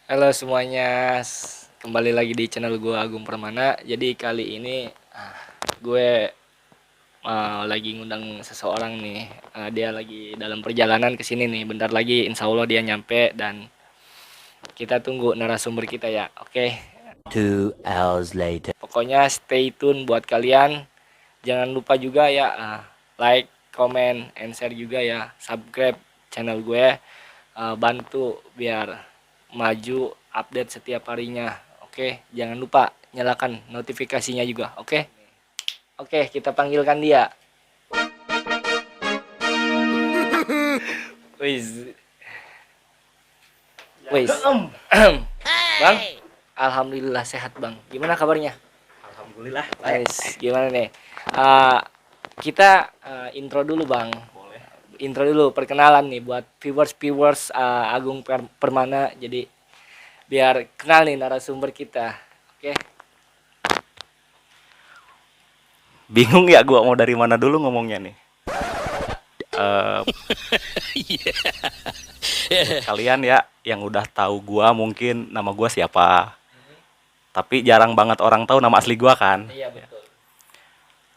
Halo semuanya, kembali lagi di channel gue Agung Permana. Jadi kali ini gue lagi ngundang seseorang nih. Dia lagi dalam perjalanan ke sini nih. Bentar lagi insya Allah dia nyampe dan kita tunggu narasumber kita ya. Oke, 2 hours later. pokoknya stay tune buat kalian. Jangan lupa juga ya like, comment, and share juga ya. Subscribe channel gue. Bantu biar maju update setiap harinya. Oke, jangan lupa nyalakan notifikasinya juga. Oke, oke, kita panggilkan dia. Wis, wis. Bang, alhamdulillah sehat bang. Gimana kabarnya? Alhamdulillah, baik. Wis, gimana nih? Uh, kita intro dulu bang. Boleh. Intro dulu perkenalan nih buat viewers Agung Permana. Jadi biar kenal nih narasumber kita. Oke. Bingung ya gua mau dari mana dulu ngomongnya nih. Eh, Kalian ya yang udah tahu gua mungkin nama gua siapa. Tapi jarang banget orang tahu nama asli gua kan. Iya betul.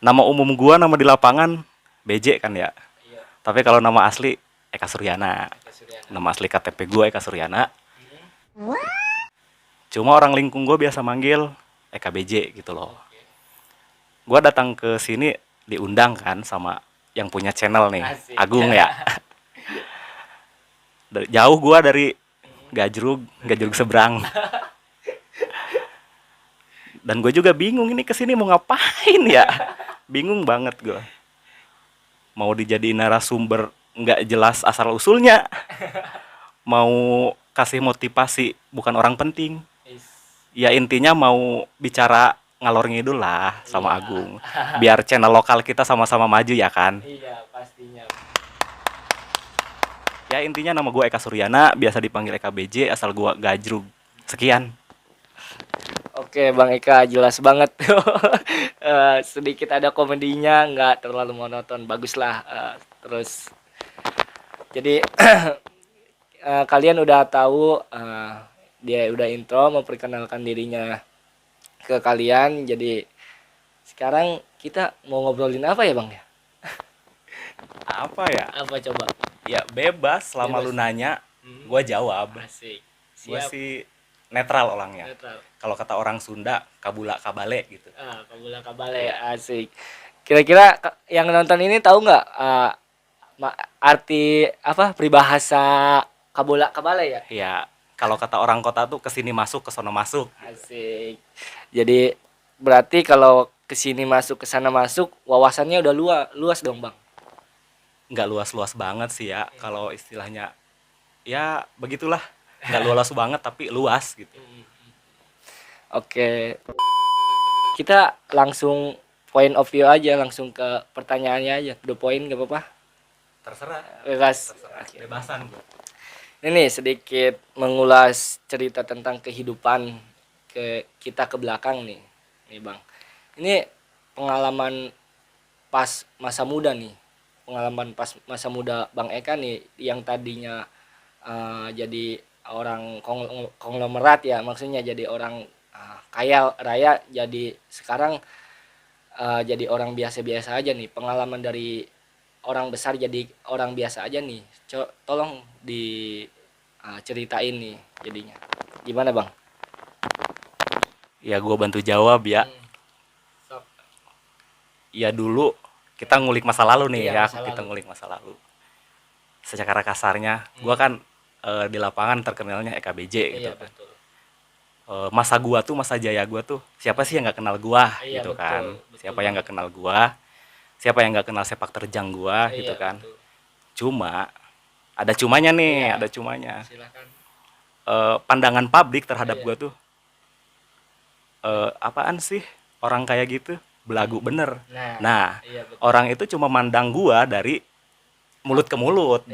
Nama umum gua, nama di lapangan BJ kan ya. Iya, Tapi kalau nama asli Eka Suryana. Eka Suryana. Nama asli KTP gua Eka Suryana. Cuma orang lingkung gua biasa manggil Eka BJ gitu loh. Oke. Gua datang ke sini diundang kan sama yang punya channel nih, Asik. Agung ya. Jauh gua dari Gajrug seberang. Dan gue juga bingung ini kesini mau ngapain ya. Bingung banget gue. Mau dijadiin narasumber nggak jelas asal usulnya. Mau kasih motivasi bukan orang penting. Is. Ya intinya mau bicara ngalor ngidul lah sama Iya. Agung. Biar channel lokal kita sama-sama maju ya kan. Iya pastinya. Ya intinya nama gue Eka Suryana, biasa dipanggil Eka BJ, asal gue Gajrug. Sekian. Oke Bang Eka jelas banget. Sedikit ada komedinya, nggak terlalu monoton, bagus lah. Terus jadi kalian udah tahu dia udah intro memperkenalkan dirinya ke kalian. Jadi sekarang kita mau ngobrolin apa ya Bang ya? Apa ya? Apa coba? Ya bebas selama Bebas. lu nanya, Hmm, gue jawab. asik. Gue Siap. sih netral orangnya. Netral. Kalau kata orang Sunda, kabula kabale gitu. Kabula Kabale asik. Kira-kira yang nonton ini tahu nggak arti apa peribahasa Kabula Kabale ya? Ya kalau kata orang kota tuh kesini masuk, ke sono masuk. Asik. Jadi berarti kalau kesini masuk ke sana masuk wawasannya udah luas luas dong bang. Nggak luas-luas banget sih ya. Kalau istilahnya, ya begitulah. Nggak luas banget tapi luas gitu. Oke. Kita langsung point of view aja langsung ke pertanyaannya aja. The point gak apa-apa. Terserah, Bebas. terserah. Oke. Bebasan gue. Ini sedikit mengulas cerita tentang kehidupan kita ke belakang nih. Nih Bang. Ini pengalaman pas masa muda nih. Pengalaman pas masa muda Bang Eka nih yang tadinya jadi orang konglomerat ya, maksudnya jadi orang kaya raya, jadi sekarang jadi orang biasa-biasa aja nih. Pengalaman dari orang besar jadi orang biasa aja nih. Tolong diceritain nih jadinya. Gimana Bang? Ya gue bantu jawab ya. Sok. Ya dulu kita ngulik masa lalu nih Iya, ya. masa Kita lalu. ngulik masa lalu. Secara kasarnya, gue kan di lapangan terkenalnya Eka BJ gitu Iya kan. betul. Masa gua tuh, masa jaya gua tuh, siapa sih yang nggak kenal gua Iya gitu betul. kan. Betul Siapa yang banget. nggak kenal gua, siapa yang nggak kenal sepak terjang gua gitu Iya kan. betul. Cuma ada cumanya nih, Iya, ada cumanya. silakan. Pandangan publik terhadap Iya. gua tuh, apaan sih orang kayak gitu, belagu bener. Nah, Nah, iya betul. orang itu cuma mandang gua dari mulut ke mulut, Iya,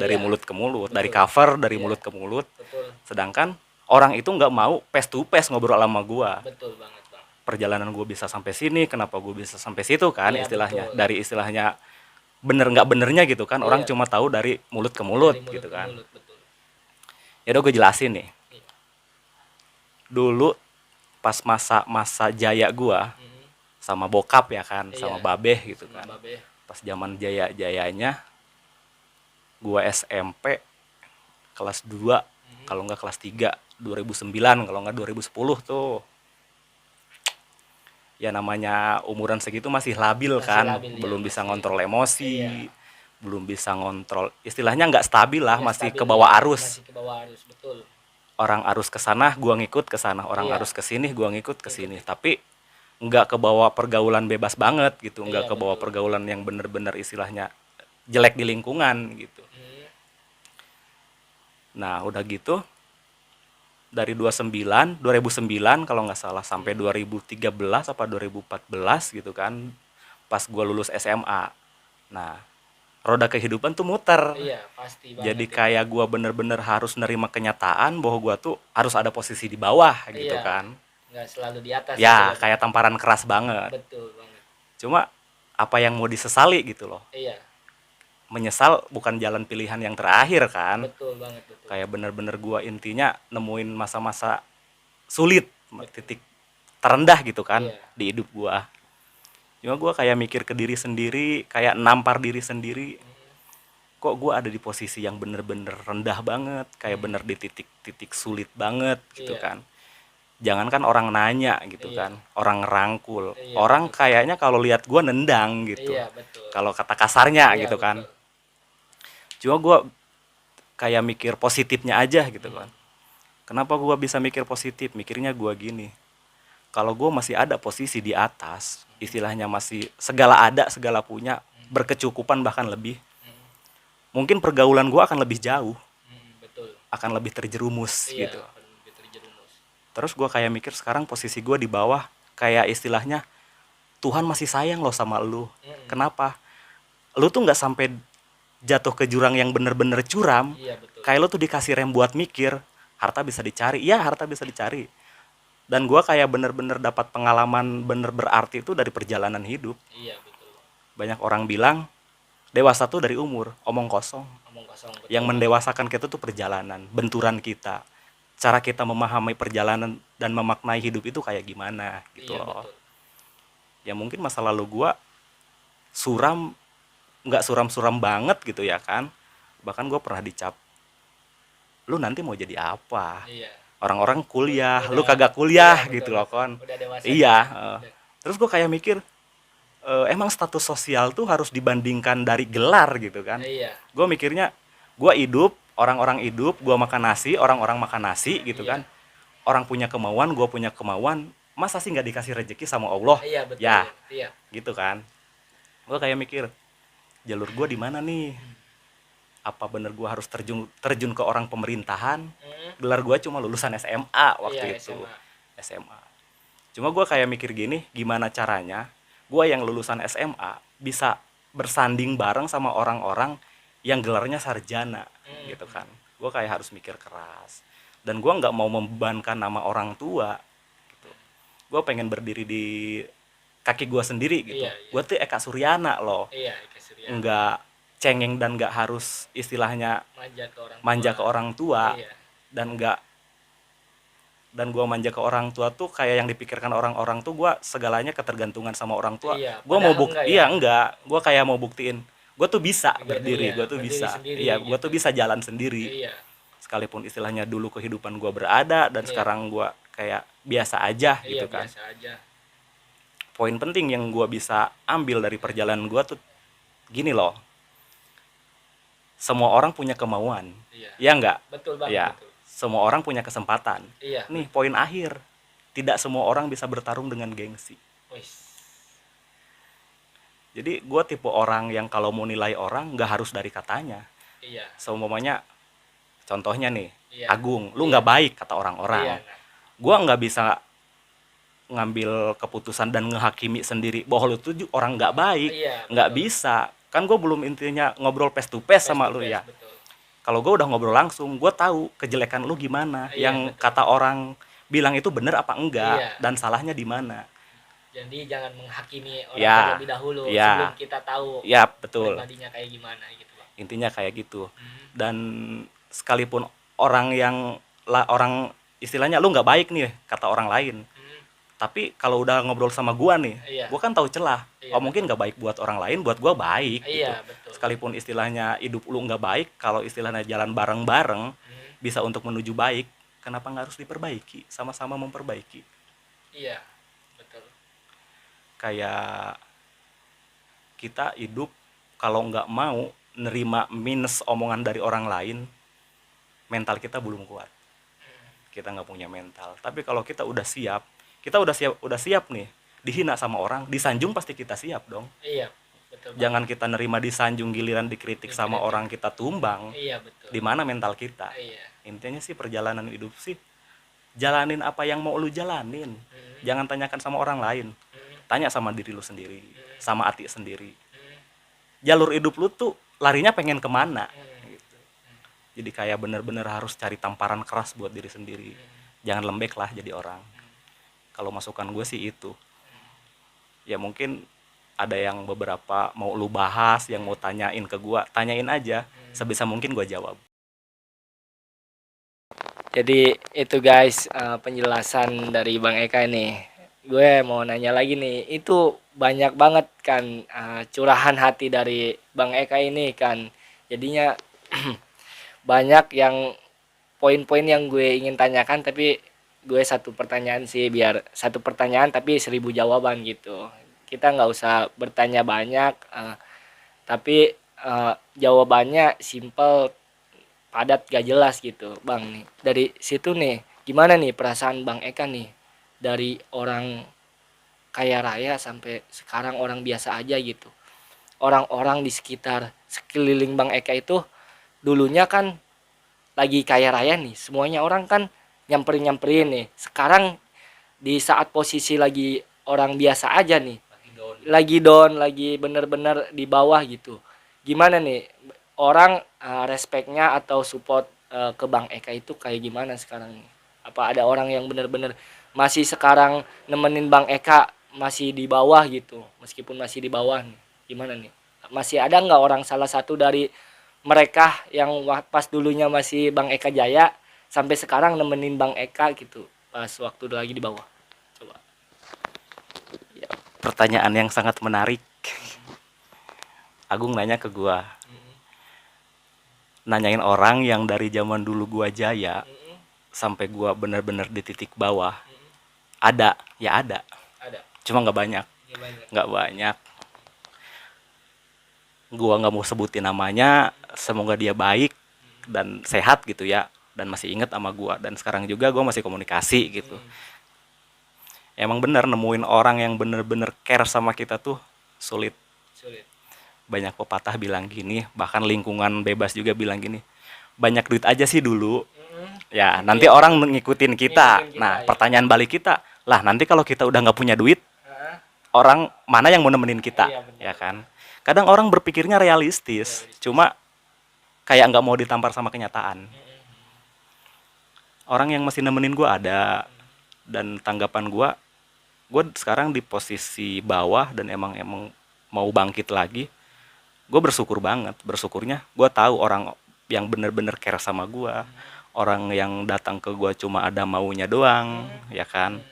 dari betul. cover, dari Iya, mulut ke mulut. betul. Sedangkan orang itu nggak mau face to face ngobrol sama gua. Betul banget, Bang. Perjalanan gue bisa sampai sini, kenapa gue bisa sampai situ kan, Iya, istilahnya. betul. Dari istilahnya bener nggak benernya gitu kan, orang Iya, cuma tahu dari mulut ke dari mulut mulut gitu ke kan. mulut, betul. Ya udah gue jelasin nih. Iya. dulu pas masa jaya gua sama bokap ya kan, sama Iya, babeh gitu sama kan. babe. Pas zaman jaya-jayanya gua SMP kelas 2 kalau nggak kelas 3 2009 kalau nggak 2010 tuh. Ya namanya umuran segitu masih labil Masih kan, labil ya, belum bisa masih. ngontrol Iya, emosi, belum bisa ngontrol, istilahnya nggak stabil lah, nggak masih ke stabil bawah ya, arus. masih ke bawah arus, betul. Orang arus ke sana, gua ngikut ke sana, orang Iya, arus ke sini, gua ngikut ke sini. ngikutin. Tapi nggak ke bawah pergaulan bebas banget gitu, nggak Iya, ke bawah betul. pergaulan yang bener-bener istilahnya jelek di lingkungan gitu. Hmm, Nah, udah gitu dari 2009 kalau nggak salah sampai 2013 apa 2014 gitu kan, pas gua lulus SMA. Nah, roda kehidupan tuh muter. iya, pasti banget Jadi itu. kayak gua bener-bener harus nerima kenyataan bahwa gua tuh harus ada posisi di bawah gitu Iya, kan. nggak selalu di atas gitu Ya, ya, Bang. kayak tamparan keras banget. Betul banget. Cuma apa yang mau disesali gitu loh. Iya, Menyesal bukan jalan pilihan yang terakhir kan. betul banget, betul. Kayak bener-bener gua intinya nemuin masa-masa sulit, Betul. titik terendah gitu kan Iya, di hidup gua. Cuma gua kayak mikir ke diri sendiri, kayak nampar diri sendiri, kok gue ada di posisi yang bener-bener rendah banget, kayak bener di titik-titik sulit banget gitu iya, kan. Jangankan orang nanya gitu iya, kan, orang ngerangkul, iya, orang betul. kayaknya kalau lihat gue nendang gitu, Iya, betul. kalau kata kasarnya Iya, gitu kan. betul. Cuma gue kayak mikir positifnya aja gitu Hmm, kan. Kenapa gue bisa mikir positif? Mikirnya gue gini, kalau gue masih ada posisi di atas, istilahnya masih segala ada, segala punya, berkecukupan bahkan lebih, hmm, mungkin pergaulan gue akan lebih jauh, betul. akan lebih terjerumus Iya, gitu. akan lebih terjerumus. Terus gue kayak mikir sekarang posisi gue di bawah, kayak istilahnya Tuhan masih sayang loh sama lu. Hmm, Kenapa? Lu tuh nggak sampai jatuh ke jurang yang bener-bener curam. iya, betul. Kayak lu tuh dikasih rem buat mikir, harta bisa dicari. Iya, harta bisa dicari. Dan gue kayak bener-bener dapat pengalaman bener berarti itu dari perjalanan hidup. Iya, betul. Banyak orang bilang dewasa tuh dari umur, omong kosong. Omong kosong, Yang betul banget. mendewasakan kita tuh perjalanan, benturan kita, cara kita memahami perjalanan dan memaknai hidup itu kayak gimana gitu Iya, loh. betul. Ya mungkin masa lalu gua suram, nggak suram-suram banget gitu ya kan, bahkan gue pernah dicap, lu nanti mau jadi apa, Iya. orang-orang kuliah, lu Udah, kagak iya, kuliah betul, gitu loh betul. kan. Udah dewasa Iya, juga. Udah. terus gue kayak mikir, emang status sosial tuh harus dibandingkan dari gelar gitu kan. Iya, Gue mikirnya, gue hidup, orang-orang hidup, gue makan nasi, orang-orang makan nasi gitu iya. kan. Orang punya kemauan, gue punya kemauan, masa sih nggak dikasih rezeki sama Allah? Iya, betul. Ya, Iya. gitu kan. Gue kayak mikir, jalur gue di mana nih? Apa bener gue harus terjun terjun ke orang pemerintahan? Hmm, Gelar gue cuma lulusan SMA iya, waktu itu, SMA. SMA. Cuma gue kayak mikir gini, gimana caranya gue yang lulusan SMA bisa bersanding bareng sama orang-orang yang gelarnya sarjana gitu kan. Gue kayak harus mikir keras, dan gue nggak mau membebankan nama orang tua gitu. Gue pengen berdiri di kaki gue sendiri gitu. Iya, iya. Gue tuh Eka Suryana loh, Iya, Ika Surya. nggak cengeng dan nggak harus istilahnya Manja ke orang tua. manja ke orang tua. Iya. Dan nggak, dan gue manja ke orang tua tuh kayak yang dipikirkan orang-orang tuh gue segalanya ketergantungan sama orang tua. Iya, Gue mau padahal enggak ya. iya enggak, gue kayak mau buktiin gue tuh bisa Berdiri berdiri, ya, gue tuh berdiri bisa, sendiri iya gue tuh gitu. bisa jalan sendiri. Iya. Sekalipun istilahnya dulu kehidupan gue berada dan Iya. sekarang gue kayak biasa aja Iya, gitu kan. biasa aja. Poin penting yang gue bisa ambil dari perjalanan gue tuh gini loh, semua orang punya kemauan, Iya. ya enggak? Betul banget, Ya, betul. semua orang punya kesempatan. Iya. Nih poin akhir, tidak semua orang bisa bertarung dengan gengsi. Wis. Jadi gue tipe orang yang kalau mau nilai orang nggak harus dari katanya. Iya. Seumpamanya, contohnya nih, Iya. Agung, lu Iya. nggak baik kata Iya, orang-orang. nah. Gue nggak bisa ngambil keputusan dan ngehakimi sendiri bahwa lu tuh orang nggak baik, Iya, nggak betul. bisa. Kan gue belum intinya ngobrol face to face sama Face to lu face, ya. betul. Kalau gue udah ngobrol langsung, gue tahu kejelekan lu gimana, Iya, yang betul. kata orang bilang itu bener apa enggak, Iya. dan salahnya di mana. Jadi jangan menghakimi orang Ya, terlebih dahulu ya. sebelum kita tahu Ya betul, pribadinya kayak gimana gitu, Bang. intinya kayak gitu. Hmm. Dan sekalipun orang yang orang istilahnya lu nggak baik nih kata orang lain. Tapi kalau udah ngobrol sama gua nih, Iya. gua kan tahu celah. Iya, Oh mungkin nggak baik buat orang lain, buat gua baik gitu. Iya, betul. Sekalipun istilahnya hidup lu nggak baik, kalau istilahnya jalan bareng-bareng bisa untuk menuju baik, kenapa nggak harus diperbaiki? Sama-sama memperbaiki. Iya, betul. Kayak kita hidup kalau nggak mau nerima minus omongan dari orang lain, mental kita belum kuat. Kita nggak punya mental. Tapi kalau kita udah siap nih dihina sama orang, disanjung pasti kita siap dong. Iya, betul. Jangan kita nerima disanjung, giliran dikritik sama orang kita tumbang. Iya, betul. Di mana mental kita? Iya. Intinya sih perjalanan hidup sih jalanin apa yang mau lu jalanin. Jangan tanyakan sama orang lain. Tanya sama diri lu sendiri, sama hati sendiri. Jalur hidup lu tuh larinya pengen kemana? Gitu. Jadi kayak bener-bener harus cari tamparan keras buat diri sendiri. Jangan lembek lah jadi orang. Kalau masukan gue sih itu. Ya mungkin ada yang beberapa mau lu bahas, yang mau tanyain ke gue, tanyain aja. Sebisa mungkin gue jawab. Jadi itu guys, penjelasan dari Bang Eka ini. Gue mau nanya lagi nih, itu banyak banget kan curahan hati dari Bang Eka ini kan. Jadinya banyak yang poin-poin yang gue ingin tanyakan, tapi gue satu pertanyaan sih, biar satu pertanyaan tapi 1000 jawaban gitu. Kita nggak usah bertanya banyak, tapi jawabannya simple, padat, gak jelas gitu Bang nih. Dari situ nih, gimana nih perasaan Bang Eka nih dari orang kaya raya sampai sekarang orang biasa aja gitu. Orang-orang di sekitar sekeliling Bang Eka itu dulunya kan lagi kaya raya nih, semuanya orang kan nyamperin nih. Sekarang di saat posisi lagi orang biasa aja nih, lagi down, lagi bener-bener di bawah gitu. Gimana nih orang respectnya atau support ke Bang Eka itu kayak gimana sekarang nih? Apa ada orang yang bener-bener masih sekarang nemenin Bang Eka masih di bawah gitu, meskipun masih di bawah nih, gimana nih? Masih ada nggak orang salah satu dari mereka yang pas dulunya masih Bang Eka Jaya sampai sekarang nemenin Bang Eka gitu pas waktu lagi di bawah? Coba. Ya, pertanyaan yang sangat menarik. Agung nanya ke gua. Nanyain orang yang dari zaman dulu gua jaya sampai gua bener-bener di titik bawah. Ada, ya ada. Ada. Cuma nggak banyak. Ya, banyak. Nggak banyak. Gua nggak mau sebutin namanya, semoga dia baik dan sehat gitu ya, dan masih inget sama gua, dan sekarang juga gua masih komunikasi gitu. Emang bener nemuin orang yang bener-bener care sama kita tuh sulit. Sulit. Banyak pepatah bilang gini, bahkan lingkungan bebas juga bilang gini, banyak duit aja sih dulu ya, nanti orang ngikutin kita. Nah, ya. pertanyaan balik kita, lah nanti kalau kita udah nggak punya duit, orang mana yang mau nemenin kita? Iya, bener. Ya kan, kadang orang berpikirnya realistis, cuma kayak nggak mau ditampar sama kenyataan. Orang yang masih nemenin gue ada, dan tanggapan gue sekarang di posisi bawah dan emang mau bangkit lagi. Gue bersyukur banget, bersyukurnya gue tahu orang yang bener-bener care sama gue, orang yang datang ke gue cuma ada maunya doang, ya kan.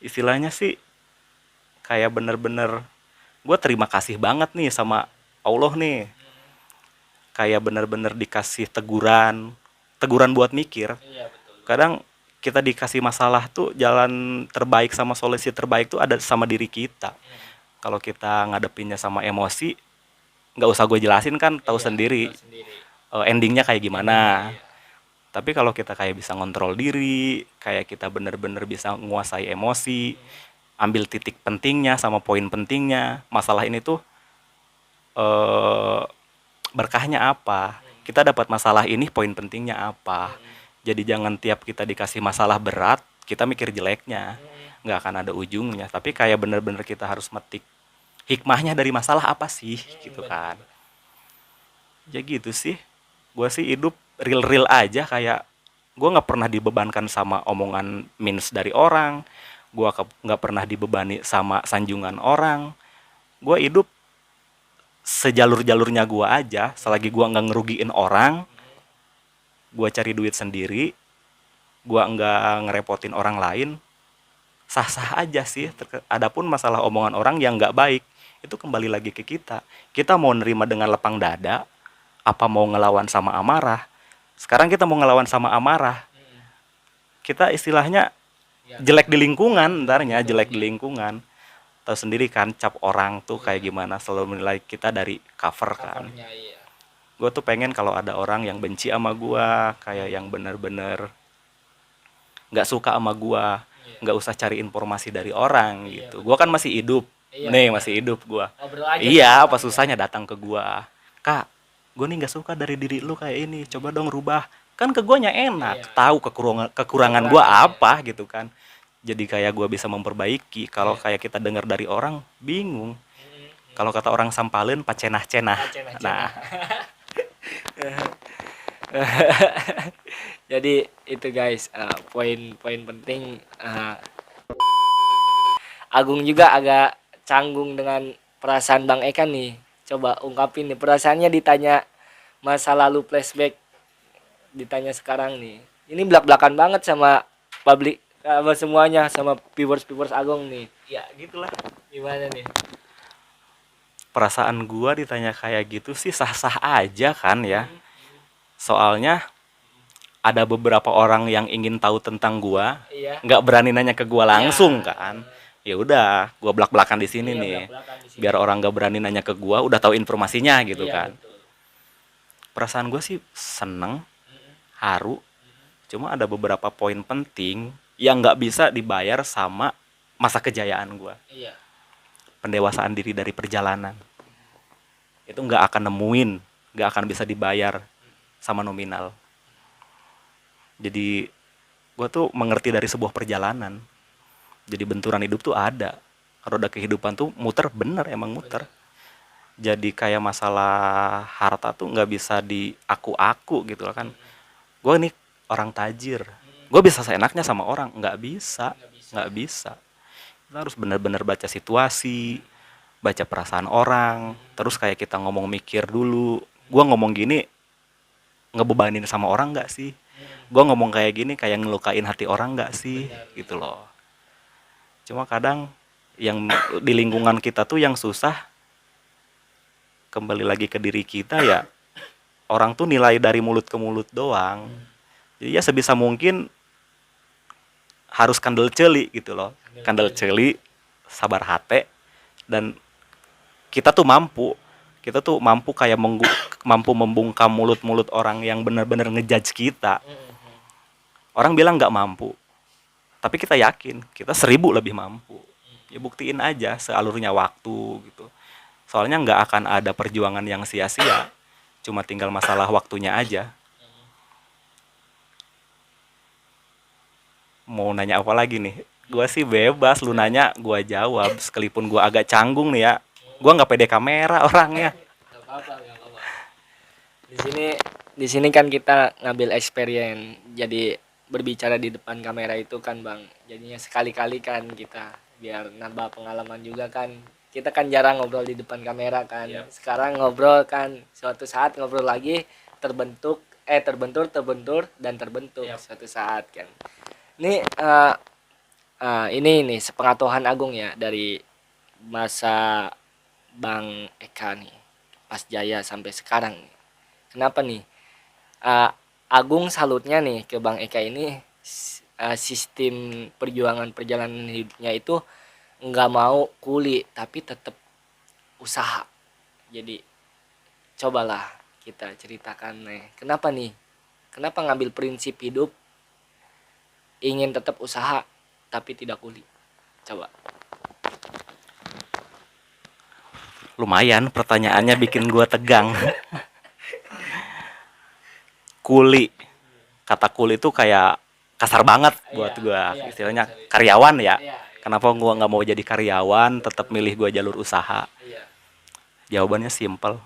Istilahnya sih kayak bener-bener gue terima kasih banget nih sama Allah nih, kayak bener-bener dikasih teguran buat mikir. Iya, betul. Kadang kita dikasih masalah tuh, jalan terbaik sama solusi terbaik tuh ada sama diri kita. Kalau kita ngadepinnya sama emosi, nggak usah gue jelasin kan, tahu sendiri endingnya kayak gimana. Tapi kalau kita kayak bisa ngontrol diri, kayak kita bener-bener bisa menguasai emosi, ambil titik pentingnya sama poin pentingnya, masalah ini tuh berkahnya apa, kita dapat masalah ini poin pentingnya apa. Jadi jangan tiap kita dikasih masalah berat kita mikir jeleknya, nggak akan ada ujungnya. Tapi kayak bener-bener kita harus metik hikmahnya dari masalah apa sih gitu kan. Ya gitu sih, gue sih hidup real aja, kayak gue nggak pernah dibebankan sama omongan minus dari orang, gue nggak pernah dibebani sama sanjungan orang. Gue hidup sejalur-jalurnya gue aja, selagi gue nggak ngerugiin orang, gue cari duit sendiri, gua nggak ngerepotin orang lain, sah-sah aja sih. Adapun masalah omongan orang yang nggak baik, itu kembali lagi ke kita. Kita mau nerima dengan lapang dada, apa mau ngelawan sama amarah. Sekarang kita mau ngelawan sama amarah, kita istilahnya Ya, jelek di lingkungan, ntarnya jelek di lingkungan. Tahu sendiri kan cap orang tuh kayak gimana, selalu menilai kita dari cover kan. covernya, iya. Gue tuh pengen kalau ada orang yang benci sama gue, kayak yang bener-bener nggak suka sama gue, Iya. nggak usah cari informasi dari orang Iya, gitu. Gue kan masih hidup, Iya, nih benar. masih hidup gue. Ngobrol aja Iya, sama apa orangnya. susahnya datang ke gue, kak, gue nih nggak suka dari diri lu kayak ini, coba dong rubah. Kan ke guanya enak, Iya. tahu kekurangan gue Kekurangannya. apa gitu kan. Jadi kayak gue bisa memperbaiki. Kalau Iya. kayak kita dengar dari orang, bingung. Mm, Kalau kata orang Sampalin, pacenah-cenah. Cenah-cenah. Nah, Jadi itu guys, poin-poin penting. Agung juga agak canggung dengan perasaan Bang Eka nih. Coba ungkapin nih perasaannya ditanya masa lalu flashback, ditanya sekarang nih. Ini belak-belakan banget sama publik, sama semuanya, sama viewers Agung nih. ya gitulah. Gimana nih? Perasaan gue ditanya kayak gitu sih sah-sah aja kan ya. Soalnya ada beberapa orang yang ingin tahu tentang gue, Iya. nggak berani nanya ke gue langsung Ya. kan. Ya udah, gue belak-belakan di sini Iya, nih. belak-belakan di sini. Biar orang nggak berani nanya ke gue, udah tahu informasinya gitu Iya, kan. betul. Perasaan gue sih seneng, haru. Cuma ada beberapa poin penting yang nggak bisa dibayar sama masa kejayaan gue. Iya. Pendewasaan diri dari perjalanan. Itu nggak akan nemuin, nggak akan bisa dibayar sama nominal. Jadi gue tuh mengerti dari sebuah perjalanan. Jadi benturan hidup tuh ada. Roda kehidupan tuh muter, bener emang muter. Jadi kayak masalah harta tuh nggak bisa diaku-aku gitu kan. Gue nih orang tajir, gue bisa seenaknya sama orang, nggak bisa, nggak bisa. Kita harus benar-benar baca situasi, baca perasaan orang, terus kayak kita ngomong mikir dulu, gue ngomong gini ngebebanin sama orang nggak sih, gue ngomong kayak gini kayak ngelukain hati orang nggak sih, gitu loh. Cuma kadang yang di lingkungan kita tuh yang susah, kembali lagi ke diri kita ya, orang tuh nilai dari mulut ke mulut doang. Jadi ya sebisa mungkin harus kandel celi gitu loh, kandel celi, sabar hati, dan kita tuh mampu kayak mampu membungkam mulut-mulut orang yang benar-benar ngejudge kita. Orang bilang nggak mampu, tapi kita yakin kita 1000 lebih mampu. Ya buktiin aja sealurnya waktu gitu. Soalnya nggak akan ada perjuangan yang sia-sia, cuma tinggal masalah waktunya aja. Mau nanya apa lagi nih? Gua sih bebas, lu nanya gua jawab, sekalipun gua agak canggung nih ya. Gua nggak pede kamera orangnya. Gak apa-apa, gak apa-apa. Di sini kan kita ngambil experience. Jadi berbicara di depan kamera itu kan Bang. Jadinya sekali-kali kan kita biar nambah pengalaman juga kan. Kita kan jarang ngobrol di depan kamera kan. Yap. Sekarang ngobrol kan, suatu saat ngobrol lagi terbentur dan terbentuk Yap. suatu saat kan. Ini ini sepengetahuan Agung ya dari masa Bang Eka nih pas Jaya sampai sekarang nih. Kenapa nih? Agung salutnya nih ke Bang Eka ini, sistem perjalanan hidupnya itu nggak mau kuli tapi tetap usaha. Jadi cobalah kita ceritakan nih. Kenapa nih? Kenapa ngambil prinsip hidup ingin tetap usaha tapi tidak kuli? Coba. Lumayan pertanyaannya bikin gua tegang. Kuli. Kata kuli itu kayak kasar banget buat Iya, gua. iya, Istilahnya sorry. karyawan ya. Iya, Kenapa gua nggak mau jadi karyawan, tetap milih gua jalur usaha? iya. Jawabannya simple.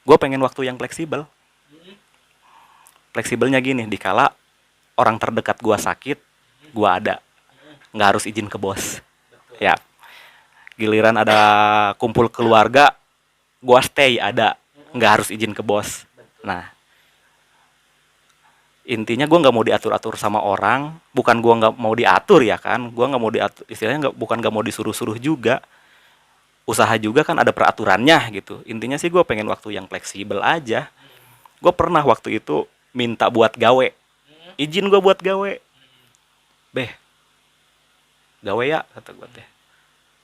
Gua pengen waktu yang fleksibel. Fleksibelnya gini, dikala orang terdekat gua sakit, gua ada. Nggak harus izin ke bos. Ya. Giliran ada kumpul keluarga, gua stay ada. Nggak harus izin ke bos. Nah, Intinya gue nggak mau diatur-atur sama orang, bukan gue nggak mau diatur ya kan, gue nggak mau diatur, istilahnya nggak, bukan nggak mau disuruh-suruh juga. Usaha juga kan ada peraturannya gitu. Intinya sih gue pengen waktu yang fleksibel aja. Gue pernah waktu itu minta buat gawe, izin gue buat gawe, beh gawe ya kata gue teh,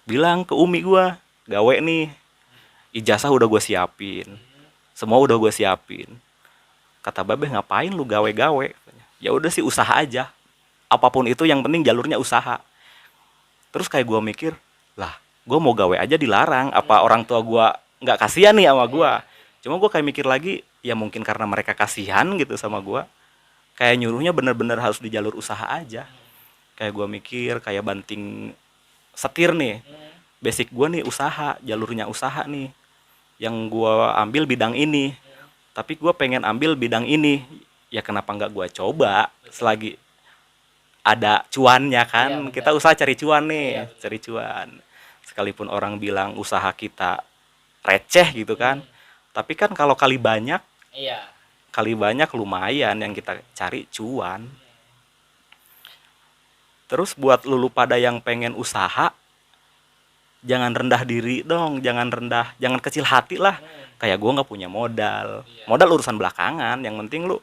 bilang ke umi gue, gawe nih, ijazah udah gue siapin, semua udah gue siapin. Kata babeh, ngapain lu gawe-gawe? Ya udah sih, usaha aja, apapun itu yang penting jalurnya usaha. Terus kayak gue mikir, lah gue mau gawe aja dilarang, apa orang tua gue nggak kasihan nih sama gue? Cuma gue kayak mikir lagi, ya mungkin karena mereka kasihan gitu sama gue, kayak nyuruhnya bener-bener harus di jalur usaha aja. Kayak gue mikir kayak banting setir nih, basic gue nih usaha, jalurnya usaha nih, yang gue ambil bidang ini, tapi gue pengen ambil bidang ini, ya kenapa nggak gue coba selagi ada cuannya kan. Iya, benar. Kita usaha cari cuan nih, Iya, benar. cari cuan. Sekalipun orang bilang usaha kita receh gitu kan, tapi kan kalau Iya. kali banyak lumayan yang kita cari cuan. Terus buat lulu pada yang pengen usaha, jangan rendah diri dong, jangan kecil hati lah. Kayak gue nggak punya modal, Iya. modal urusan belakangan. Yang penting lu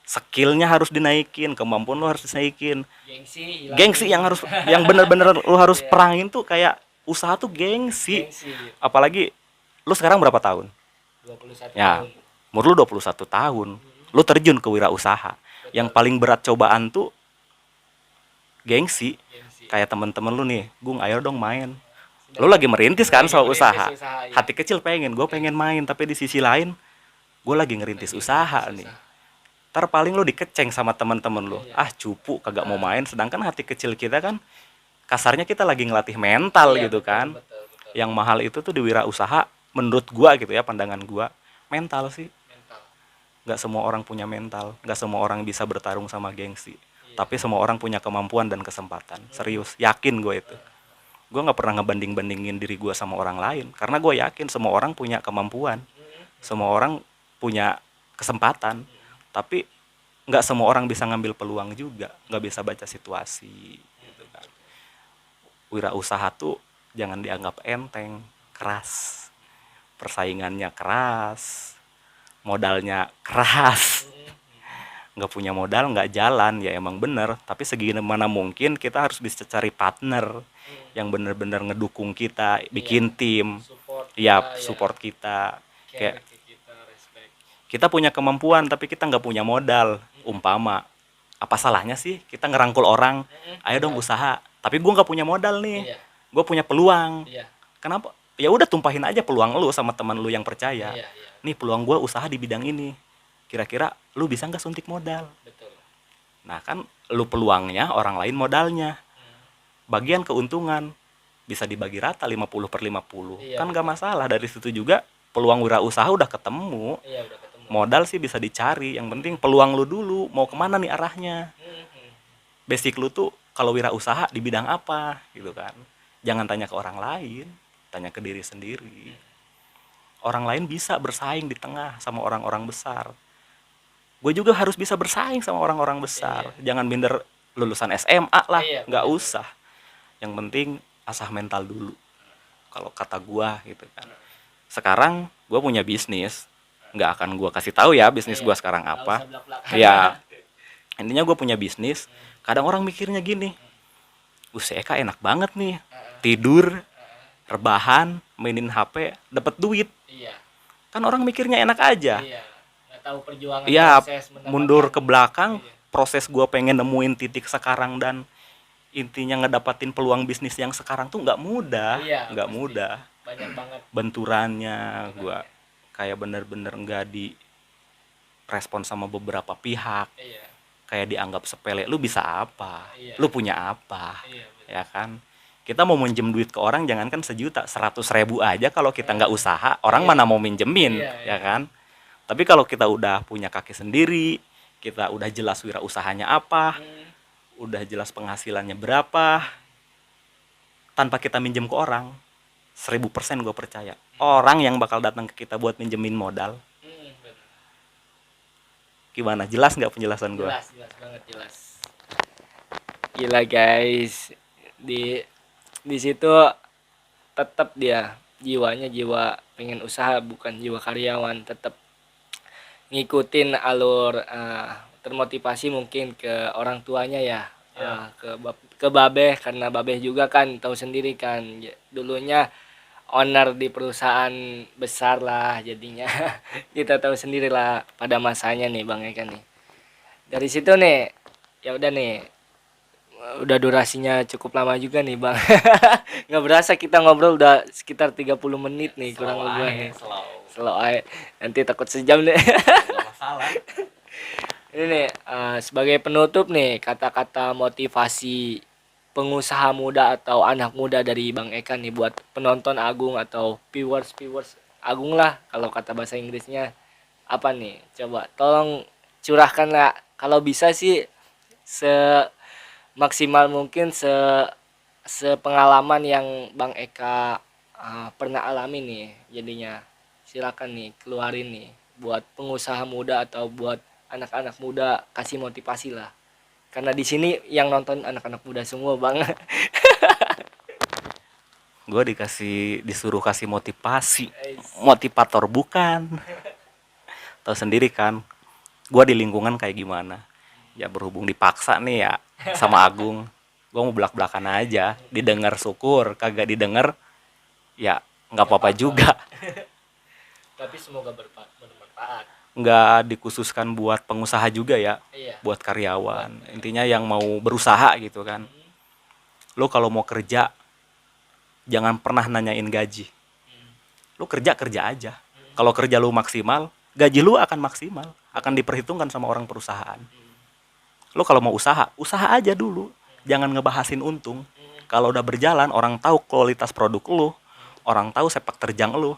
skillnya harus dinaikin, kemampuan lu harus dinaikin. Gengsi, Gengsi yang harus, yang bener-bener lu harus Iya. perangin tuh, kayak usaha tuh gengsi. Gengsi. Apalagi lu sekarang berapa tahun? 21 Ya, tahun. umur lu 21 tahun. Lu terjun ke wirausaha. Yang paling berat cobaan tuh gengsi. Gengsi. Kayak temen-temen lu nih, Gung ayo dong main. Lu lagi merintis kan soal usaha. Iya. Hati kecil pengen, gue pengen main, tapi di sisi lain gue lagi ngerintis usaha nih. Ntar paling lu dikeceng sama temen-temen lu, ah cupu kagak mau main. Sedangkan hati kecil kita kan, kasarnya kita lagi ngelatih mental Iya, gitu betul, kan. betul. Yang mahal itu tuh di wirausaha, menurut gua gitu ya, pandangan gua, mental sih. Mental. Nggak semua orang punya mental, nggak semua orang bisa bertarung sama gengsi. Iya. Tapi semua orang punya kemampuan dan kesempatan. Serius, yakin gue itu. Gue nggak pernah ngebanding-bandingin diri gue sama orang lain, karena gue yakin semua orang punya kemampuan, semua orang punya kesempatan. Tapi nggak semua orang bisa ngambil peluang juga, nggak bisa baca situasi gitu kan. Wirausaha tuh jangan dianggap enteng, keras, persaingannya keras, modalnya keras. Nggak punya modal nggak jalan, ya emang bener. Tapi segimana mungkin kita harus bisa cari partner yang bener-bener ngedukung kita, bikin tim, Support ya kita, support kita. care Kayak ke kita, respect. kita punya kemampuan tapi kita nggak punya modal, umpama, apa salahnya sih kita ngerangkul orang, ayo dong usaha, tapi gue nggak punya modal nih, Iya. gue punya peluang, Iya. kenapa? Ya udah, tumpahin aja peluang lu sama teman lu yang percaya. Iya. Nih peluang gue usaha di bidang ini, kira-kira lu bisa nggak suntik modal? Betul. Nah kan, lu peluangnya, orang lain modalnya, bagian keuntungan bisa dibagi rata 50/50. Iya, Kan nggak masalah. Dari situ juga peluang wirausaha udah ketemu. Iya, udah ketemu. Modal sih bisa dicari, yang penting peluang lu dulu, mau kemana nih arahnya. Basic lu tuh kalau wirausaha di bidang apa gitu kan. Jangan tanya ke orang lain, tanya ke diri sendiri. Orang lain bisa bersaing di tengah sama orang-orang besar, gue juga harus bisa bersaing sama orang-orang besar. Jangan minder lulusan SMA lah, Iya, nggak benar. usah. Yang penting asah mental dulu, kalau kata gue gitu kan. Sekarang gue punya bisnis, nggak akan gue kasih tahu ya bisnis gue sekarang Nggak apa. usah belak-belakan. Ya, intinya gue punya bisnis. Kadang orang mikirnya gini, si Eka enak banget nih, tidur, rebahan, mainin HP, dapat duit. Iya. Kan orang mikirnya enak aja. Iya. Nggak tahu perjuangan Iya, proses mendapatkan. mundur ke belakang, Iya. proses gue pengen nemuin titik sekarang dan intinya ngedapatin peluang bisnis yang sekarang tuh nggak mudah, Iya, nggak pasti. mudah. Banyak banget. Benturannya gue kayak bener-bener nggak di respon sama beberapa pihak, Iya. kayak dianggap sepele. Lu bisa apa? Iya. Lu punya apa? Iya, betul. Ya kan? Kita mau minjem duit ke orang, jangankan sejuta, 100.000 aja kalau kita nggak usaha, orang Iya. mana mau minjemin, Iya, ya iya. kan? Tapi kalau kita udah punya kaki sendiri, kita udah jelas wirausahanya apa, udah jelas penghasilannya berapa, tanpa kita minjem ke orang, 1000% gue percaya orang yang bakal datang ke kita buat minjemin modal Benar. Gimana? Jelas nggak penjelasan gue? Jelas banget, jelas. Gila guys, di situ tetap dia jiwanya jiwa pengen usaha, bukan jiwa karyawan. Tetap ngikutin alur, termotivasi mungkin ke orang tuanya ya, ke babeh, karena babeh juga kan tahu sendiri kan dulunya owner di perusahaan besar lah jadinya. Kita tahu sendiri lah pada masanya nih Bang Eka nih. Dari situ nih ya udah nih, udah durasinya cukup lama juga nih Bang. Nggak berasa kita ngobrol udah sekitar 30 menit nih kurang lebih nih. Slow aja. Nanti takut sejam deh. Nggak masalah. Ini nih, sebagai penutup nih, kata-kata motivasi pengusaha muda atau anak muda dari Bang Eka nih buat penonton Agung atau viewers Agung lah kalau kata bahasa Inggrisnya. Apa nih? Coba tolong curahkan lah, kalau bisa sih semaksimal mungkin, sepengalaman yang Bang Eka pernah alami nih jadinya. Silakan nih keluarin nih buat pengusaha muda atau buat anak-anak muda, kasih motivasi lah. Karena di sini yang nonton anak-anak muda semua Bang. Gue disuruh kasih motivasi, motivator bukan. Tahu sendiri kan, gue di lingkungan kayak gimana. Ya berhubung dipaksa nih ya sama Agung, gue mau belak-belakan aja. Didengar syukur, kagak didengar ya nggak apa-apa juga. Tapi semoga bermanfaat. Nggak dikhususkan buat pengusaha juga ya, Iya. buat karyawan. Intinya yang mau berusaha gitu kan. Lo kalau mau kerja, jangan pernah nanyain gaji. Lo kerja aja. Kalau kerja lo maksimal, gaji lo akan maksimal, akan diperhitungkan sama orang perusahaan. Lo kalau mau usaha aja dulu. Jangan ngebahasin untung. Kalau udah berjalan, orang tahu kualitas produk lo, orang tahu sepak terjang lo,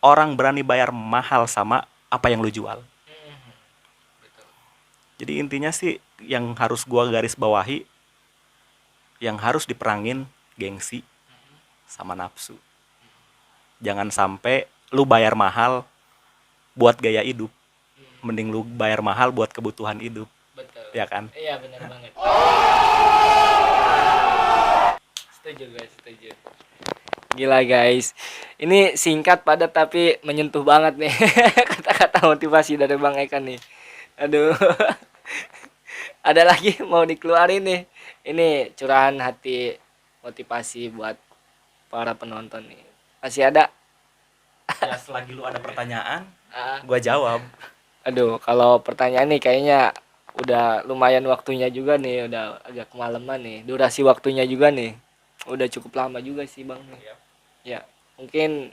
orang berani bayar mahal sama apa yang lo jual. Jadi intinya sih yang harus gua garis bawahi, yang harus diperangin gengsi sama nafsu. Jangan sampai lu bayar mahal buat gaya hidup, mending lu bayar mahal buat kebutuhan hidup. Betul. Ya kan? Iya benar banget. Setuju guys, setuju. Gila guys, ini singkat padat tapi menyentuh banget nih. Kata-kata motivasi dari Bang Eka nih. Aduh. Ada lagi mau dikeluarin nih. Ini curahan hati motivasi buat para penonton nih. Masih ada? Ya selagi lu ada pertanyaan, Ah, gua jawab. Aduh, kalau pertanyaan nih kayaknya udah lumayan waktunya juga nih, udah agak kemalaman nih. Durasi waktunya juga nih. Udah cukup lama juga sih Bang nih. Ya, mungkin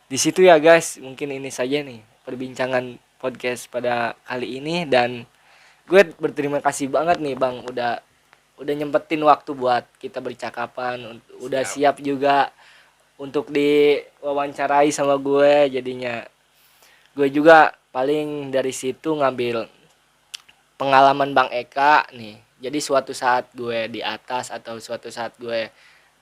di situ ya guys. Mungkin ini saja nih perbincangan podcast pada kali ini, dan gue berterima kasih banget nih Bang udah nyempetin waktu buat kita bercakapan, udah siap juga untuk diwawancarai sama gue. Jadinya gue juga paling dari situ ngambil pengalaman Bang Eka nih. Jadi suatu saat gue di atas atau suatu saat gue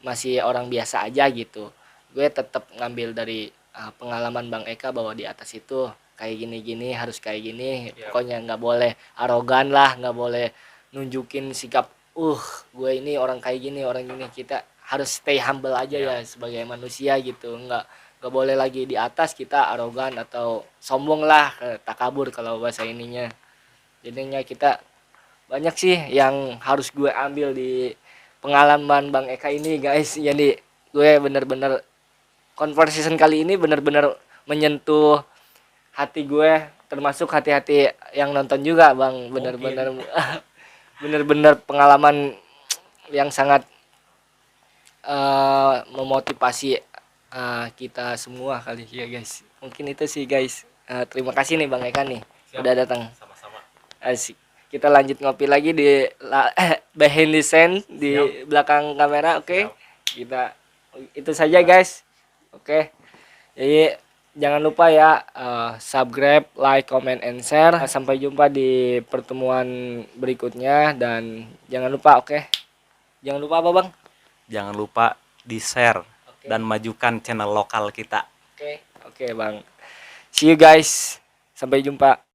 masih orang biasa aja gitu, gue tetap ngambil dari pengalaman Bang Eka bahwa di atas itu kayak gini-gini, harus kayak gini. Pokoknya nggak boleh arogan lah, nggak boleh nunjukin sikap gue ini orang kayak gini, orang gini. Kita harus stay humble aja ya sebagai manusia gitu. Nggak boleh lagi di atas kita arogan atau sombong lah, takabur kalau bahasa ininya. Jadinya kita banyak sih yang harus gue ambil di pengalaman Bang Eka ini guys. Jadi gue bener-bener conversation kali ini bener-bener menyentuh hati gue, termasuk hati-hati yang nonton juga Bang. Bener-bener bener-bener pengalaman yang sangat memotivasi kita semua kali ya guys. Mungkin itu sih guys. Terima kasih nih Bang Eka nih. Siap. Udah datang. Sama-sama. Asik. Kita lanjut ngopi lagi di behind the scene di belakang kamera, oke? Kita itu saja guys. Oke. Jadi jangan lupa ya, subscribe, like, comment, and share. Sampai jumpa di pertemuan berikutnya, dan jangan lupa, oke? Jangan lupa apa Bang? Jangan lupa di-share dan majukan channel lokal kita. Oke Bang. See you guys. Sampai jumpa.